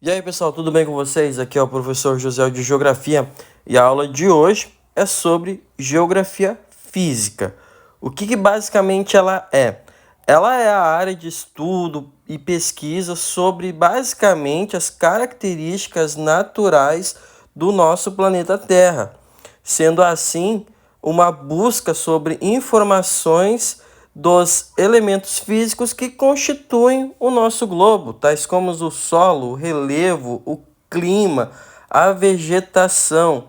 E aí pessoal, tudo bem com vocês? Aqui é o professor José de Geografia e a aula de hoje é sobre Geografia Física. O que basicamente ela é? Ela é a área de estudo e pesquisa sobre basicamente as características naturais do nosso planeta Terra, sendo assim uma busca sobre informações dos elementos físicos que constituem o nosso globo, tais como o solo, o relevo, o clima, a vegetação,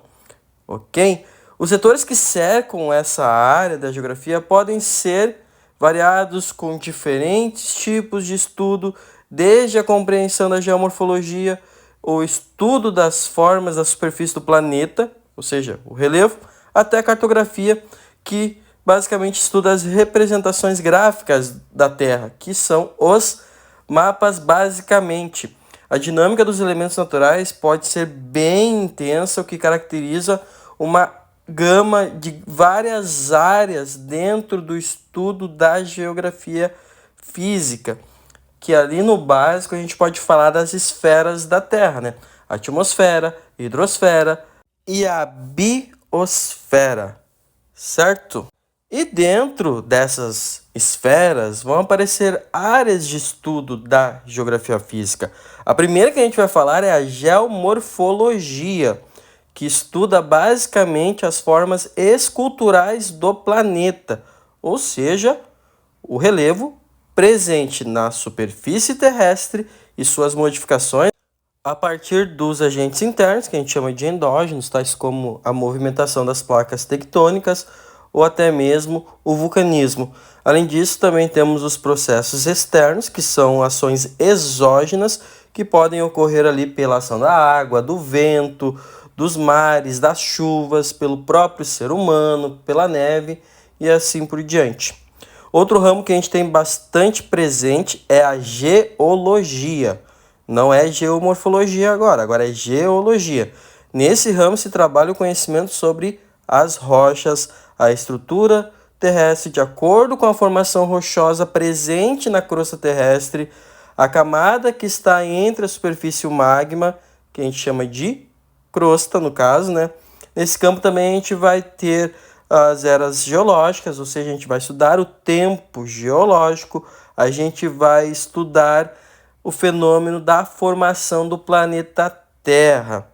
ok? Os setores que cercam essa área da geografia podem ser variados com diferentes tipos de estudo, desde a compreensão da geomorfologia, o estudo das formas da superfície do planeta, ou seja, o relevo, até a cartografia, que basicamente estuda as representações gráficas da Terra, que são os mapas basicamente. A dinâmica dos elementos naturais pode ser bem intensa, o que caracteriza uma gama de várias áreas dentro do estudo da geografia física, que ali no básico a gente pode falar das esferas da Terra, né? A atmosfera, hidrosfera e a biosfera, certo? E dentro dessas esferas vão aparecer áreas de estudo da geografia física. A primeira que a gente vai falar é a geomorfologia, que estuda basicamente as formas esculturais do planeta, ou seja, o relevo presente na superfície terrestre e suas modificações a partir dos agentes internos, que a gente chama de endógenos, tais como a movimentação das placas tectônicas ou até mesmo o vulcanismo. Além disso, também temos os processos externos, que são ações exógenas, que podem ocorrer ali pela ação da água, do vento, dos mares, das chuvas, pelo próprio ser humano, pela neve e assim por diante. Outro ramo que a gente tem bastante presente é a geologia. Não é geomorfologia agora é geologia. Nesse ramo se trabalha o conhecimento sobre as rochas, a estrutura terrestre de acordo com a formação rochosa presente na crosta terrestre, a camada que está entre a superfície e o magma, que a gente chama de crosta no caso, né? Nesse campo também a gente vai ter as eras geológicas, ou seja, a gente vai estudar o tempo geológico, a gente vai estudar o fenômeno da formação do planeta Terra.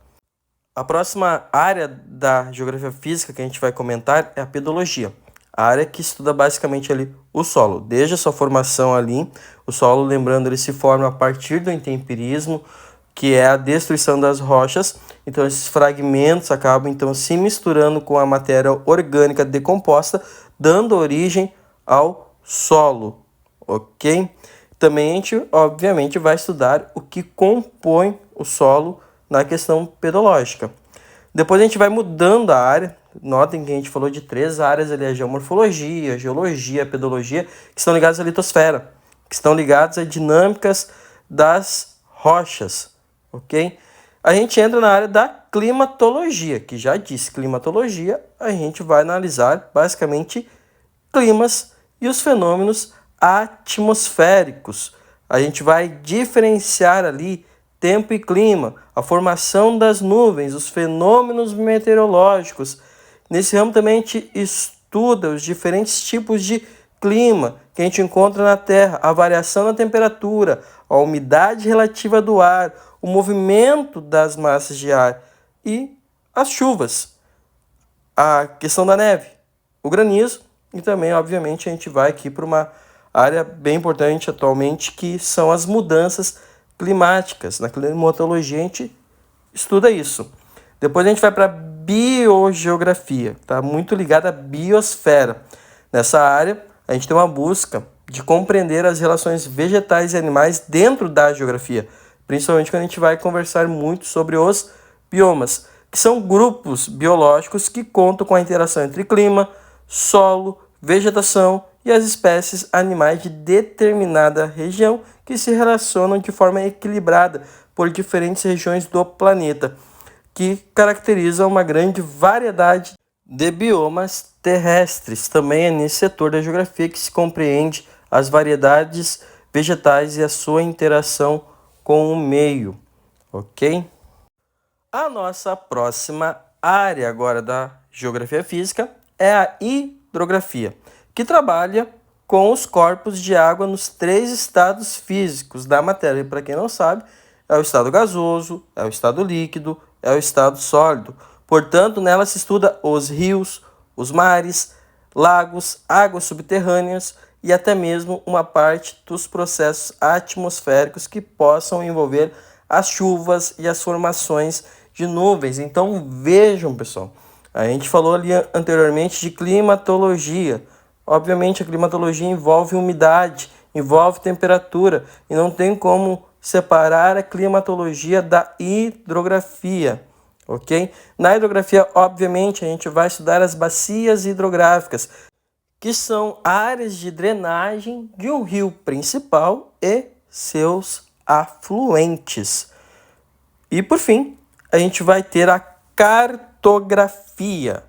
A próxima área da geografia física que a gente vai comentar é a pedologia, a área que estuda basicamente ali o solo, desde a sua formação ali. O solo, lembrando, ele se forma a partir do intemperismo, que é a destruição das rochas. Então esses fragmentos acabam então se misturando com a matéria orgânica decomposta, dando origem ao solo, ok? Também a gente, obviamente, vai estudar o que compõe o solo na questão pedológica. Depois a gente vai mudando a área. Notem que a gente falou de três áreas ali: a geomorfologia, a geologia, a pedologia, que estão ligadas à litosfera, que estão ligadas às dinâmicas das rochas, ok? A gente entra na área da climatologia, que já disse climatologia, a gente vai analisar basicamente climas e os fenômenos atmosféricos. A gente vai diferenciar ali tempo e clima, a formação das nuvens, os fenômenos meteorológicos. Nesse ramo também a gente estuda os diferentes tipos de clima que a gente encontra na Terra, a variação da temperatura, a umidade relativa do ar, o movimento das massas de ar e as chuvas, a questão da neve, o granizo. E também, obviamente, a gente vai aqui para uma área bem importante atualmente, que são as mudanças climáticas. Na climatologia a gente estuda isso. Depois a gente vai para a biogeografia, tá? Muito ligada à biosfera. Nessa área, a gente tem uma busca de compreender as relações vegetais e animais dentro da geografia, principalmente quando a gente vai conversar muito sobre os biomas, que são grupos biológicos que contam com a interação entre clima, solo, vegetação e as espécies animais de determinada região que se relacionam de forma equilibrada por diferentes regiões do planeta, que caracterizam uma grande variedade de biomas terrestres. Também é nesse setor da geografia que se compreende as variedades vegetais e a sua interação com o meio, ok? A nossa próxima área agora da geografia física é a hidrografia, que trabalha com os corpos de água nos 3 estados físicos da matéria. E para quem não sabe, é o estado gasoso, é o estado líquido, é o estado sólido. Portanto, nela se estuda os rios, os mares, lagos, águas subterrâneas e até mesmo uma parte dos processos atmosféricos que possam envolver as chuvas e as formações de nuvens. Então vejam, pessoal, a gente falou ali anteriormente de climatologia. Obviamente a climatologia envolve umidade, envolve temperatura e não tem como separar a climatologia da hidrografia, ok? Na hidrografia, obviamente, a gente vai estudar as bacias hidrográficas, que são áreas de drenagem de um rio principal e seus afluentes. E por fim, a gente vai ter a cartografia.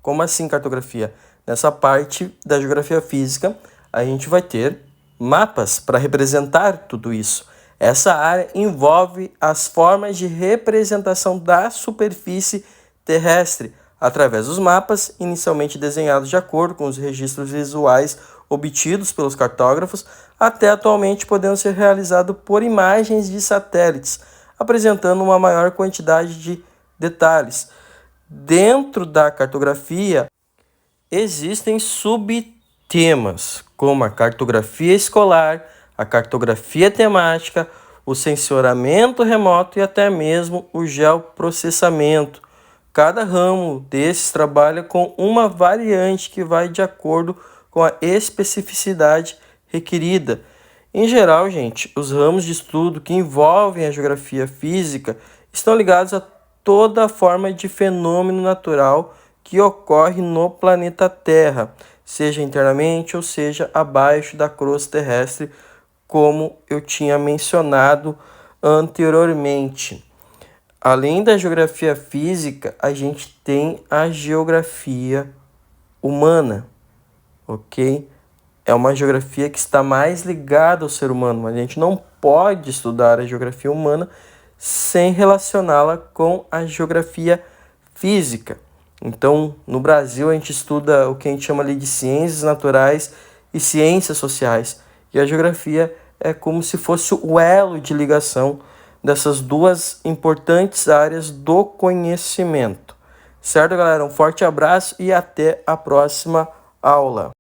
Como assim cartografia? Nessa parte da geografia física, a gente vai ter mapas para representar tudo isso. Essa área envolve as formas de representação da superfície terrestre, através dos mapas, inicialmente desenhados de acordo com os registros visuais obtidos pelos cartógrafos, até atualmente podendo ser realizado por imagens de satélites, apresentando uma maior quantidade de detalhes. Dentro da cartografia, existem subtemas, como a cartografia escolar, a cartografia temática, o sensoramento remoto e até mesmo o geoprocessamento. Cada ramo desses trabalha com uma variante que vai de acordo com a especificidade requerida. Em geral, gente, os ramos de estudo que envolvem a geografia física estão ligados a toda forma de fenômeno natural que ocorre no planeta Terra, seja internamente ou seja abaixo da crosta terrestre, como eu tinha mencionado anteriormente. Além da geografia física, a gente tem a geografia humana, ok? É uma geografia que está mais ligada ao ser humano, mas a gente não pode estudar a geografia humana sem relacioná-la com a geografia física. Então, no Brasil, a gente estuda o que a gente chama ali de ciências naturais e ciências sociais. E a geografia é como se fosse o elo de ligação dessas duas importantes áreas do conhecimento. Certo, galera? Um forte abraço e até a próxima aula.